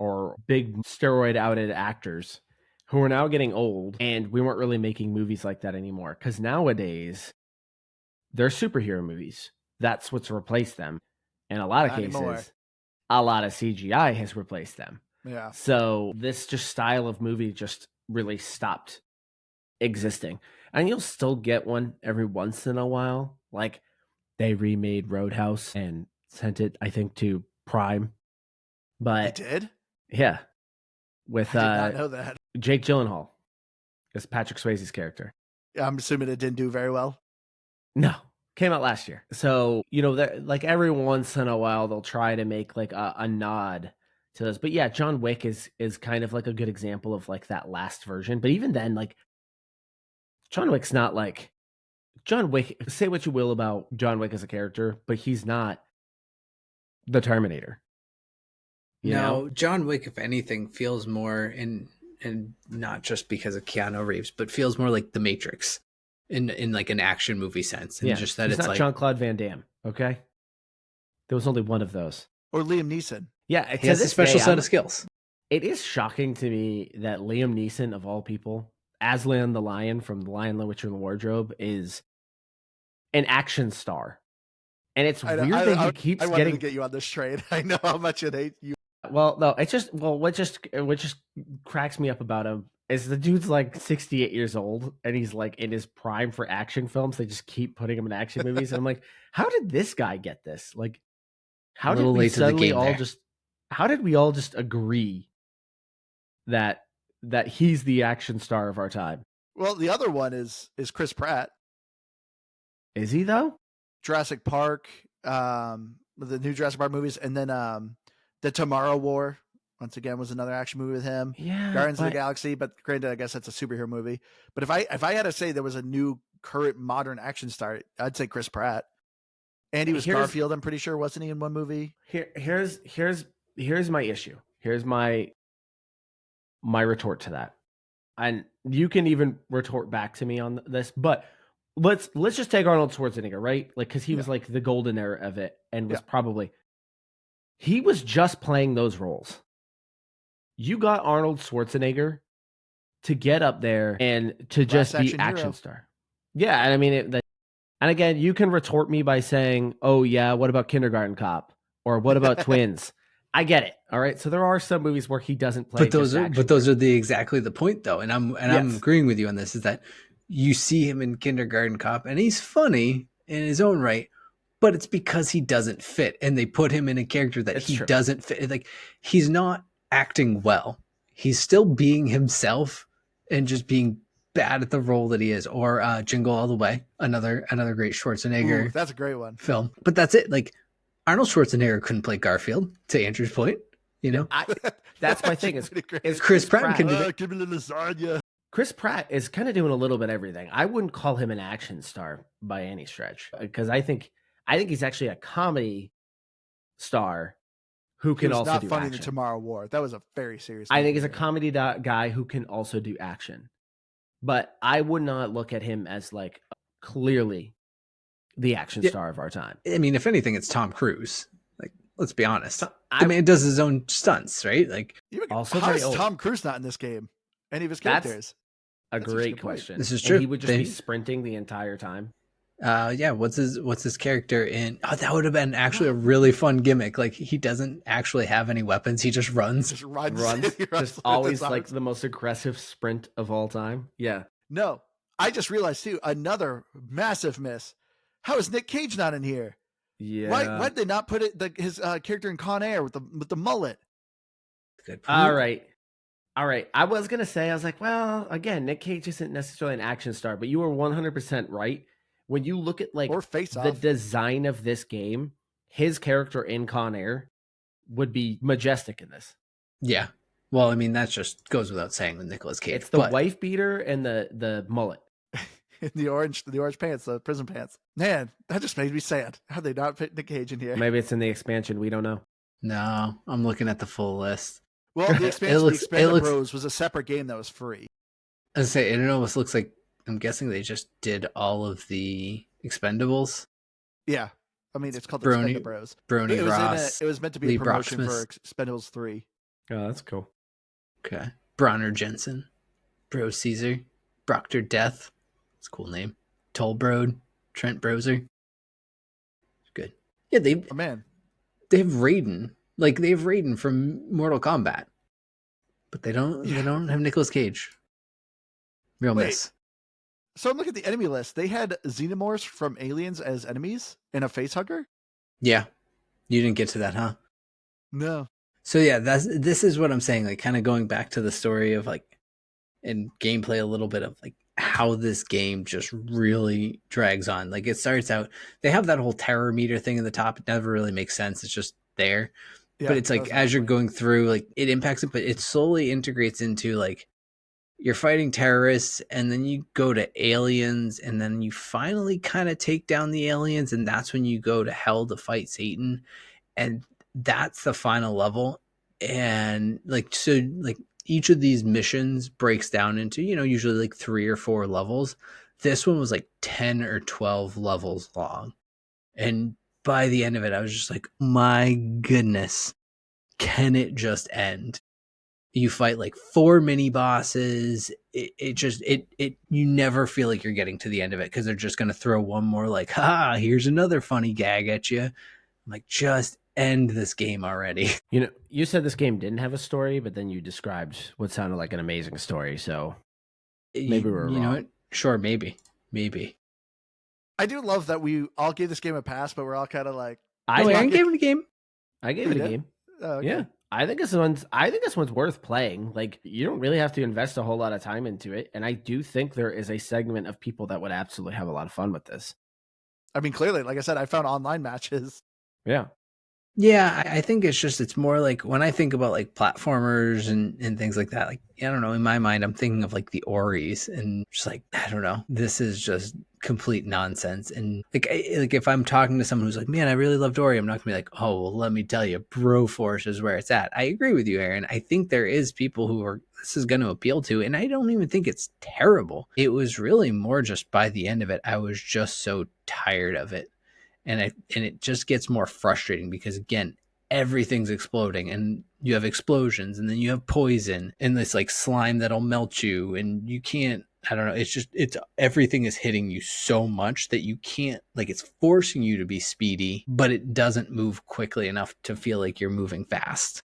B: or big steroid outed actors who are now getting old, and we weren't really making movies like that anymore, because nowadays they're superhero movies. That's what's replaced them. In a lot of cases, anymore. A lot of CGI has replaced them.
A: Yeah.
B: So this just style of movie just really stopped existing. And you'll still get one every once in a while. Like they remade Roadhouse and sent it, I think, to Prime. But
A: they did?
B: Yeah. With
A: I did not know that.
B: Jake Gyllenhaal is Patrick Swayze's character.
A: I'm assuming it didn't do very well.
B: No. Came out last year. So, like every once in a while they'll try to make like a nod to this. But yeah, John Wick is kind of like a good example of like that last version. But even then, like John Wick's not like John Wick. Say what you will about John Wick as a character, but he's not the Terminator.
C: You know? John Wick, if anything, feels more and not just because of Keanu Reeves, but feels more like The Matrix in like an action movie sense. And just that
B: he's
C: it's
B: not
C: like
B: Jean-Claude Van Damme. Okay, there was only one of those.
A: Or Liam Neeson.
B: Yeah,
C: he has a special set of skills.
B: It is shocking to me that Liam Neeson, of all people, Aslan the Lion from The Lion, the Witch, and the Wardrobe, is an action star. And it's weird that he keeps
A: getting... I wanted to get you on this train. I know how much it hates you.
B: Well, no, what just cracks me up about him is the dude's like 68 years old, and he's like in his prime for action films. They just keep putting him in action movies. And I'm like, how did this guy get this? Like, how did we suddenly how did we all just agree that he's the action star of our time?
A: Well, the other one is Chris Pratt.
B: Is he though?
A: Jurassic Park, the new Jurassic Park movies, and then the Tomorrow War. Once again, was another action movie with him.
B: Yeah,
A: Guardians of the Galaxy, but granted, I guess that's a superhero movie. But if I had to say there was a new current modern action star, I'd say Chris Pratt. And he was Garfield, I'm pretty sure, wasn't he, in one movie?
B: Here's my issue. Here's my retort to that. And you can even retort back to me on this, but let's just take Arnold Schwarzenegger, right? Like, because he was like the golden era of it, and was probably, he was just playing those roles. You got Arnold Schwarzenegger to get up there and to just be action star. Yeah, and I mean, and again, you can retort me by saying, "Oh yeah, what about Kindergarten Cop?" or "What about Twins?" I get it. All right, so there are some movies where he doesn't play.
C: But those are exactly the point, though, and I'm agreeing with you on this. Is that you see him in Kindergarten Cop, and he's funny in his own right, but it's because he doesn't fit, and they put him in a character that doesn't fit. Like, he's not acting well. He's still being himself and just being bad at the role that he is. Or Jingle All the Way, another great Schwarzenegger.
A: Ooh, that's a great one.
C: Film. But that's it. Like, Arnold Schwarzenegger couldn't play Garfield, to Andrew's point. You know,
B: that's my thing. Is
C: Chris Pratt can do that.
A: Give me the lasagna.
B: Chris Pratt is kind of doing a little bit of everything. I wouldn't call him an action star by any stretch, because I think he's actually a comedy star who can also do
A: funny
B: action.
A: The Tomorrow War. That was a very serious
B: movie. I think he's a comedy guy who can also do action. But I would not look at him as like clearly the action star of our time.
C: I mean, if anything, it's Tom Cruise. Like, let's be honest. The man does his own stunts, right? Like,
A: also, how is Tom Cruise not in this game? Any of his characters?
B: That's a great question.
C: This is true.
B: And he would just be sprinting the entire time.
C: What's his character in? Oh, that would have been actually a really fun gimmick. Like, he doesn't actually have any weapons. He just runs.
A: Just runs.
B: Just always like the most aggressive sprint of all time. Yeah.
A: No, I just realized too, another massive miss. How is Nick Cage not in here?
B: Yeah.
A: Why did they not put his character in Con Air with the mullet?
C: Good point.
B: All right. I was gonna say, I was like, well, again, Nick Cage isn't necessarily an action star, but you were 100% right. When you look at like the design of this game, his character in Con Air would be majestic in this.
C: Yeah. Well, I mean, that just goes without saying with Nicolas Cage.
B: It's the wife beater and the mullet.
A: the orange pants, the prison pants. Man, that just made me sad. How'd they not fit Nick Cage in here?
B: Maybe it's in the expansion. We don't know.
C: No, I'm looking at the full list.
A: Well, the expansion, the Expanded Bros was a separate game that was free.
C: I was gonna say, it almost looks like, I'm guessing they just did all of the Expendables.
A: Yeah. I mean, it's called the Expanded Bros.
C: Brony Ross.
A: It was meant to be a promotion for Expendables 3.
B: Oh, that's cool.
C: Okay. Bronner Jensen. Bro Caesar. Proctor Death. That's a cool name. Tollbrode. Trent Brozer. Good. Yeah, they have Raiden. Like, they have Raiden from Mortal Kombat. But they don't have Nicolas Cage. Real miss.
A: So I'm looking at the enemy list. They had xenomorphs from Aliens as enemies and a facehugger?
C: Yeah. You didn't get to that, huh?
A: No.
C: So yeah, this is what I'm saying, like, kind of going back to the story of, like, and gameplay a little bit of, like, how this game just really drags on. Like, it starts out, they have that whole terror meter thing in the top. It never really makes sense. It's just there. Yeah, but it's like, as you're going through, like, it impacts it, but it slowly integrates into, like, you're fighting terrorists, and then you go to aliens, and then you finally kind of take down the aliens, and that's when you go to hell to fight Satan, and that's the final level. And like, so like each of these missions breaks down into, usually like 3 or 4 levels. This one was like 10 or 12 levels long, and by the end of it, I was just like, my goodness, can it just end? You fight like 4 mini bosses. You never feel like you're getting to the end of it, because they're just going to throw one more, like, here's another funny gag at you. I'm like, just end this game already.
B: You said this game didn't have a story, but then you described what sounded like an amazing story. So maybe we're wrong.
C: You know what? Sure, maybe.
A: I do love that we all gave this game a pass, but we're all kind of like,
C: I gave it a game.
B: I gave it a game.
A: Oh, okay.
B: Yeah. I think this one's worth playing. Like, you don't really have to invest a whole lot of time into it, and I do think there is a segment of people that would absolutely have a lot of fun with this.
A: I mean, clearly, like I said, I found online matches.
B: Yeah.
C: Yeah, I think it's more like when I think about like platformers and things like that, like, I don't know, in my mind, I'm thinking of like the Oris and just like, I don't know, this is just complete nonsense. And like, like if I'm talking to someone who's like, man, I really loved Ori, I'm not gonna be like, oh, well, let me tell you, Broforce is where it's at. I agree with you, Aaron. I think there is people who are, this is going to appeal to, and I don't even think it's terrible. It was really more just by the end of it, I was just so tired of it. And it just gets more frustrating because, again, everything's exploding and you have explosions and then you have poison and this like slime that'll melt you and you can't, I don't know, it's everything is hitting you so much that you can't, like, it's forcing you to be speedy, but it doesn't move quickly enough to feel like you're moving fast.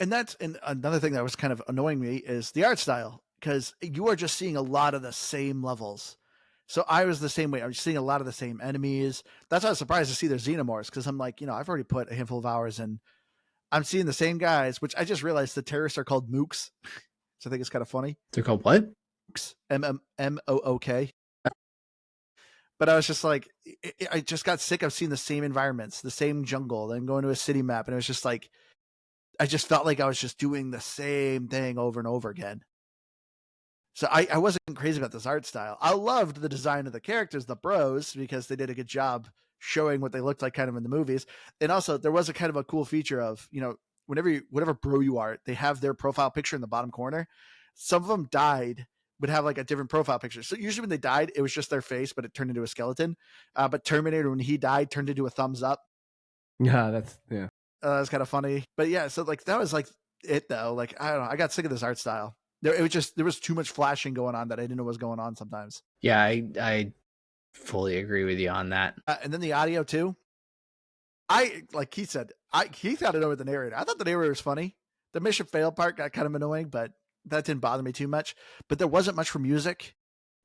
A: And another thing that was kind of annoying me is the art style, because you are just seeing a lot of the same levels. So I was the same way. I was seeing a lot of the same enemies. That's why I was surprised to see their xenomorphs, because I'm like, I've already put a handful of hours in. I'm seeing the same guys, which I just realized the terrorists are called mooks. So I think it's kind of funny.
C: They're called what?
A: Mooks, MMMOOK. But I was just like, I just got sick of seeing the same environments, the same jungle, then going to a city map. And it was just like, I just felt like I was just doing the same thing over and over again. So I wasn't crazy about this art style. I loved the design of the characters, the bros, because they did a good job showing what they looked like kind of in the movies. And also there was a kind of a cool feature of, whatever bro you are, they have their profile picture in the bottom corner. Some of them died, would have like a different profile picture. So usually when they died, it was just their face, but it turned into a skeleton. But Terminator, when he died, turned into a thumbs up.
B: Yeah,
A: That was kind of funny. But yeah, so like that was like it though. Like, I don't know, I got sick of this art style. There was too much flashing going on that I didn't know what was going on sometimes.
C: Yeah, I fully agree with you on that.
A: And then the audio too. Like Keith said, Keith got to know with the narrator. I thought the narrator was funny. The mission fail part got kind of annoying, but that didn't bother me too much. But there wasn't much for music.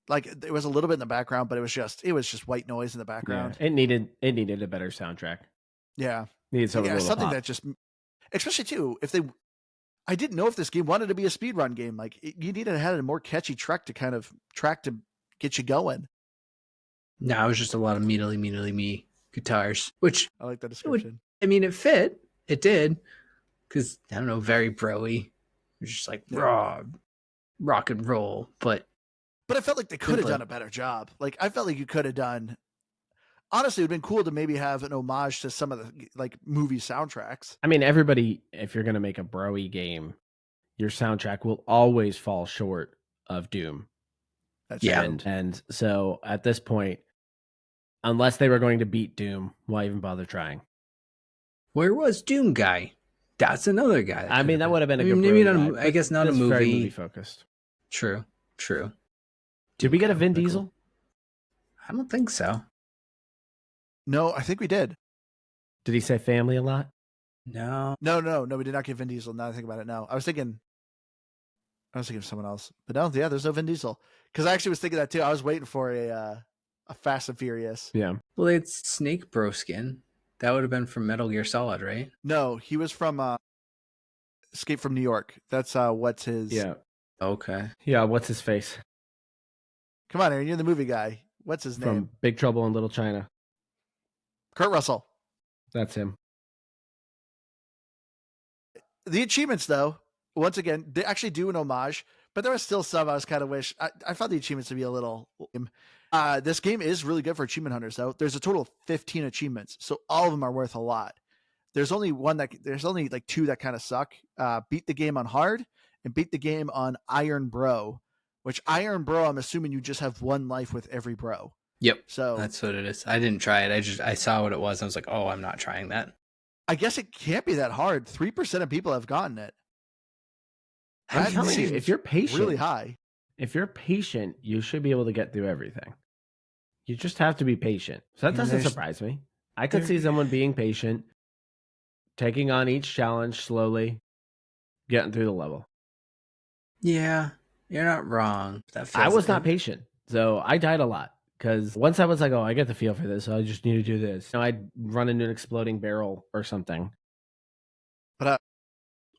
A: Like, there was a little bit in the background, but it was just white noise in the background.
B: Yeah, it needed a better soundtrack.
A: Yeah,
B: Needed
A: something that just, especially too, I didn't know if this game wanted to be a speedrun game. Like, you needed to have a more catchy track to get you going.
C: No, it was just a lot of me guitars, which
A: I like that description.
C: It fit. It did. Because, I don't know, very bro-y. It was just like raw rock and roll. But
A: I felt like they could have done a better job. Like, I felt like you could have done. Honestly, it would have been cool to maybe have an homage to some of the like movie soundtracks.
B: I mean, everybody, if you're going to make a bro-y game, your soundtrack will always fall short of Doom.
A: That's
B: true. And so at this point, unless they were going to beat Doom, why even bother trying?
C: Where was Doom Guy? That's another guy.
B: I mean, that would have been a good
C: maybe
B: not
C: guy, I guess not a movie.
B: Very movie focused.
C: True.
B: Did we get a Vin Diesel?
C: I don't think so.
A: No, I think we did.
B: Did he say family a lot?
C: No.
A: We did not get Vin Diesel. Now I think about it now. I was thinking of someone else. But no, yeah, there's no Vin Diesel. Because I actually was thinking that too. I was waiting for a Fast and Furious.
B: Yeah.
C: Well, it's Snake Broskin. That would have been from Metal Gear Solid, right?
A: No, he was from Escape from New York. That's what's his...
B: Yeah.
C: Okay.
B: Yeah, what's his face?
A: Come on, Aaron, you're the movie guy. What's his name?
B: From Big Trouble in Little China.
A: Kurt Russell.
B: That's him.
A: The achievements, though, once again, they actually do an homage, but there was still some I was kind of wish. I found the achievements to be a little... this game is really good for achievement hunters, though. There's a total of 15 achievements, so all of them are worth a lot. There's only like two that kind of suck. Beat the game on hard and beat the game on Iron Bro, which Iron Bro, I'm assuming you just have one life with every bro.
C: Yep.
A: So
C: that's what it is. I didn't try it. I saw what it was. I was like, oh, I'm not trying that.
A: I guess it can't be that hard. 3% of people have gotten it.
B: I'm telling you, if you're patient,
A: really high.
B: If you're patient, you should be able to get through everything. You just have to be patient. So that doesn't surprise me. I could see someone being patient, taking on each challenge slowly, getting through the level.
C: Yeah, you're not wrong.
B: I was not patient, so I died a lot. Because once I was like, oh, I get the feel for this, so I just need to do this. I'd run into an exploding barrel or something.
A: But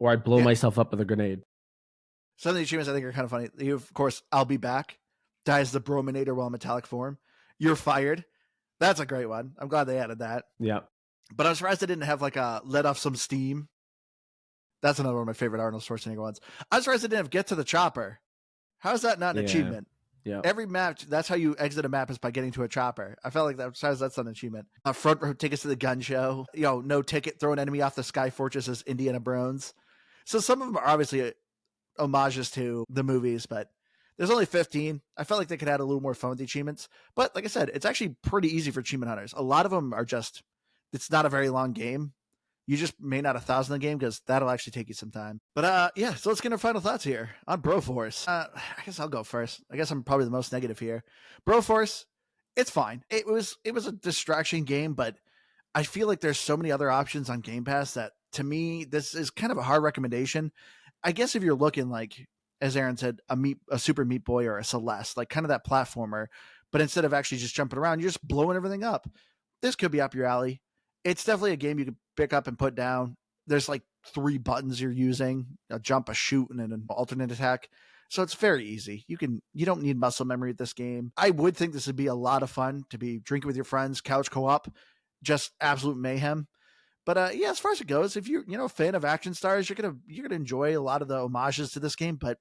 B: or I'd blow
A: Yeah.
B: myself up with a grenade.
A: Some of the achievements I think are kind of funny. You, of course, I'll be back. Dies the Brominator while metallic form. You're fired. That's a great one. I'm glad they added that.
B: Yeah.
A: But I'm surprised they didn't have like a let off some steam. That's another one of my favorite Arnold Schwarzenegger ones. I'm surprised they didn't have get to the chopper. How is that not an achievement?
B: Yeah.
A: Every map, that's how you exit a map is by getting to a chopper. I felt like that's not an achievement. Front row tickets to the gun show. No ticket, throw an enemy off the Sky Fortress as Indiana Brones. So some of them are obviously homages to the movies, but there's only 15. I felt like they could add a little more fun with the achievements. But like I said, it's actually pretty easy for achievement hunters. A lot of them are just, it's not a very long game. You just may not 1,000 the game because that'll actually take you some time. But yeah, so let's get our final thoughts here on Broforce. I guess I'll go first. I guess I'm probably the most negative here. Broforce, it's fine. It was a distraction game, but I feel like there's so many other options on Game Pass that to me, this is kind of a hard recommendation. I guess if you're looking like, as Aaron said, a Super Meat Boy or a Celeste, like kind of that platformer, but instead of actually just jumping around, you're just blowing everything up. This could be up your alley. It's definitely a game you can pick up and put down. There's like 3 buttons you're using: a jump, a shoot, and an alternate attack. So it's very easy. You don't need muscle memory at this game. I would think this would be a lot of fun to be drinking with your friends, couch co-op, just absolute mayhem. But yeah, as far as it goes, if you're a fan of action stars, you're gonna enjoy a lot of the homages to this game. But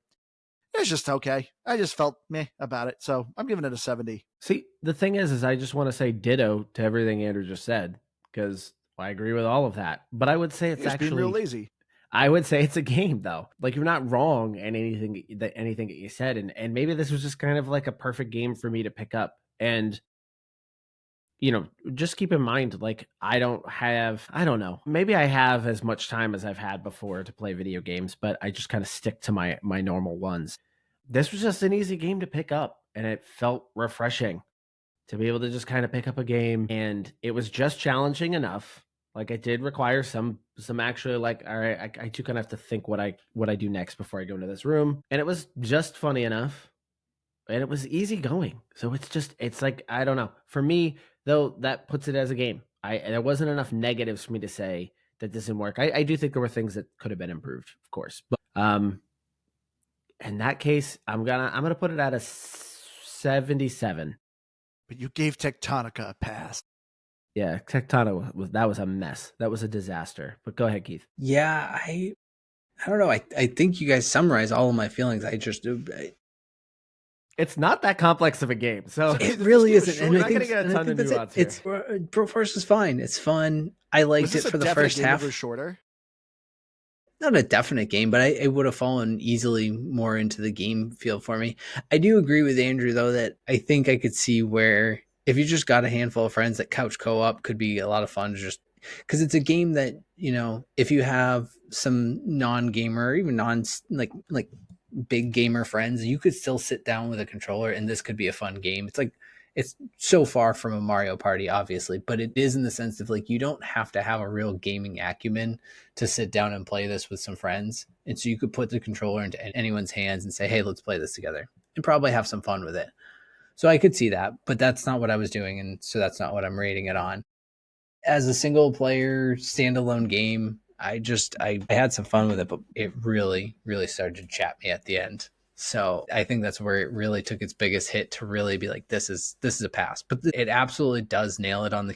A: it's just okay. I just felt meh about it, so I'm giving it a 70.
B: See, the thing is I just want to say ditto to everything Andrew just said, because I agree with all of that. But I would say it's
A: Just being
B: actually
A: real lazy.
B: I would say it's a game, though. Like, you're not wrong in anything that you said, and maybe this was just kind of like a perfect game for me to pick up. And just keep in mind, like, I don't know, maybe I have as much time as I've had before to play video games, but I just kind of stick to my normal ones. This was just an easy game to pick up, and it felt refreshing to be able to just kind of pick up a game, and it was just challenging enough. Like, it did require some actually, like, all right, I do kind of have to think what I do next before I go into this room, and it was just funny enough, and it was easy going. So it's like, I don't know. For me, though, that puts it as a game. There wasn't enough negatives for me to say that this didn't work. I do think there were things that could have been improved, of course, but in that case, I'm gonna put it at a 77.
A: But you gave Tectonica a pass.
B: Yeah, Tectonica was a mess. That was a disaster. But go ahead, Keith.
C: Yeah, I don't know. I think you guys summarize all of my feelings.
B: It's not that complex of a game, so
C: it really isn't.
B: We're not gonna get a ton of nuance here.
C: It's Broforce is fine. It's fun. I liked it for the first half.
A: Was shorter.
C: Not a definite game, but it would have fallen easily more into the game feel for me. I do agree with Andrew, though, that I think I could see where if you just got a handful of friends, that couch co-op could be a lot of fun, just because it's a game that, if you have some non-gamer or even like big gamer friends, you could still sit down with a controller and this could be a fun game. It's so far from a Mario Party, obviously, but it is in the sense of, like, you don't have to have a real gaming acumen to sit down and play this with some friends. And so you could put the controller into anyone's hands and say, hey, let's play this together, and probably have some fun with it. So I could see that, but that's not what I was doing. And so that's not what I'm rating it on. As a single player standalone game, I had some fun with it, but it really, really started to chat me at the end. So I think that's where it really took its biggest hit, to really be like, this is a pass. But it absolutely does nail it on the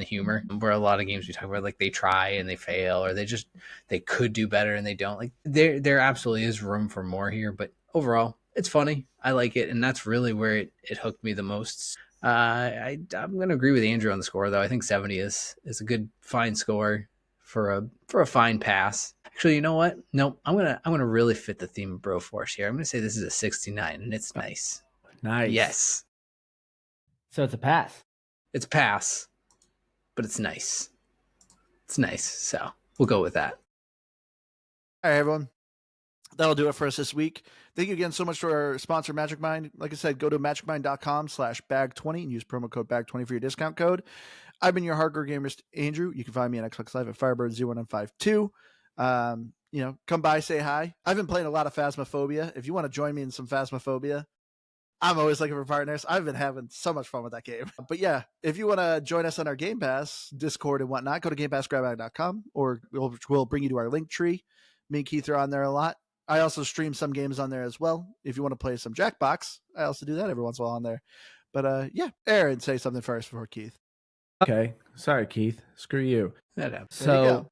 C: humor, where a lot of games we talk about, like, they try and they fail, or they could do better and they don't. Like, there absolutely is room for more here, but overall it's funny. I like it, and that's really where it hooked me the most. I'm going to agree with Andrew on the score, though. I think 70 is a good, fine score for a fine pass. Actually, you know what? No, I'm gonna really fit the theme of Broforce here. I'm gonna say this is a 69, and it's nice.
B: Nice.
C: Yes.
B: So it's a pass.
C: It's a pass, but it's nice. It's nice. So we'll go with that.
A: All right, everyone. That'll do it for us this week. Thank you again so much to our sponsor, Magic Mind. Like I said, go to magicmind.com/bag20 and use promo code bag20 for your discount code. I've been your hardcore gamerist, Andrew. You can find me on Xbox Live at Firebird0152. Come by, say hi. I've been playing a lot of Phasmophobia. If you want to join me in some Phasmophobia, I'm always looking for partners. I've been having so much fun with that game. But yeah, if you want to join us on our Game Pass, Discord and whatnot, go to GamePassGrabBag.com, or we'll bring you to our link tree. Me and Keith are on there a lot. I also stream some games on there as well. If you want to play some Jackbox, I also do that every once in a while on there. But yeah, Aaron, say something first before Keith.
B: Okay. Sorry, Keith. Screw you.
C: That happens.
B: So,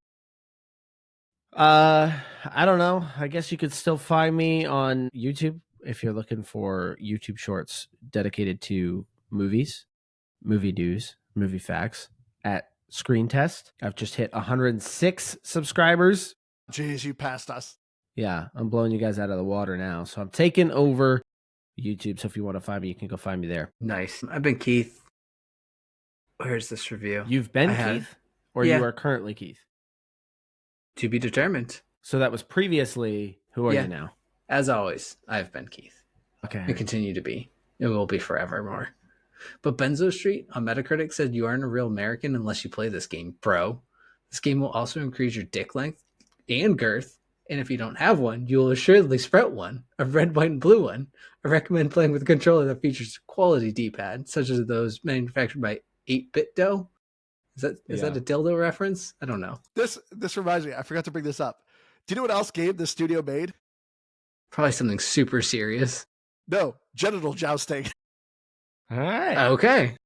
B: I don't know. I guess you could still find me on YouTube if you're looking for YouTube shorts dedicated to movies, movie news, movie facts at Screen Test. I've just hit 106 subscribers.
A: Jeez, you passed us.
B: Yeah, I'm blowing you guys out of the water now. So I'm taking over YouTube. So if you want to find me, you can go find me there.
C: Nice. I've been Keith. Where's this review?
B: You've been
C: I
B: Keith,
C: have.
B: or
C: Yeah.
B: you are currently Keith?
C: To be determined.
B: So that was previously. Who are
C: Yeah.
B: you now?
C: As always, I've been Keith.
B: Okay.
C: And continue to be. It will be forevermore. But Benzo Street on Metacritic said you aren't a real American unless you play this game, bro. This game will also increase your dick length and girth. And if you don't have one, you will assuredly sprout one, a red, white, and blue one. I recommend playing with a controller that features quality D-pad, such as those manufactured by 8-Bit Dough. Is that a dildo reference? I don't know.
A: This reminds me, I forgot to bring this up. Do you know what else game the studio made?
C: Probably something super serious.
A: No, genital jousting.
B: All right.
C: Okay.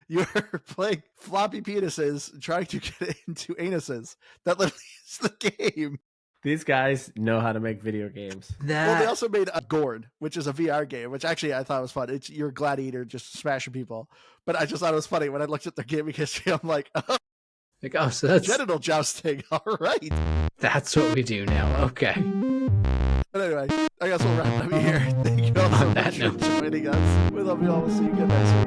A: You're playing floppy penises trying to get into anuses. That literally is the game.
B: These guys know how to make video games.
A: Well, they also made a Gord, which is a VR game, which actually I thought was fun. It's you're a gladiator just smashing people. But I just thought it was funny when I looked at their gaming history. I'm like, oh,
C: so that's
A: genital jousting. All right.
C: That's what we do now. Okay.
A: But anyway, I guess we'll wrap up here. Thank you all so
C: On that
A: much for
C: note.
A: joining us. We love you all. We'll see you again next week.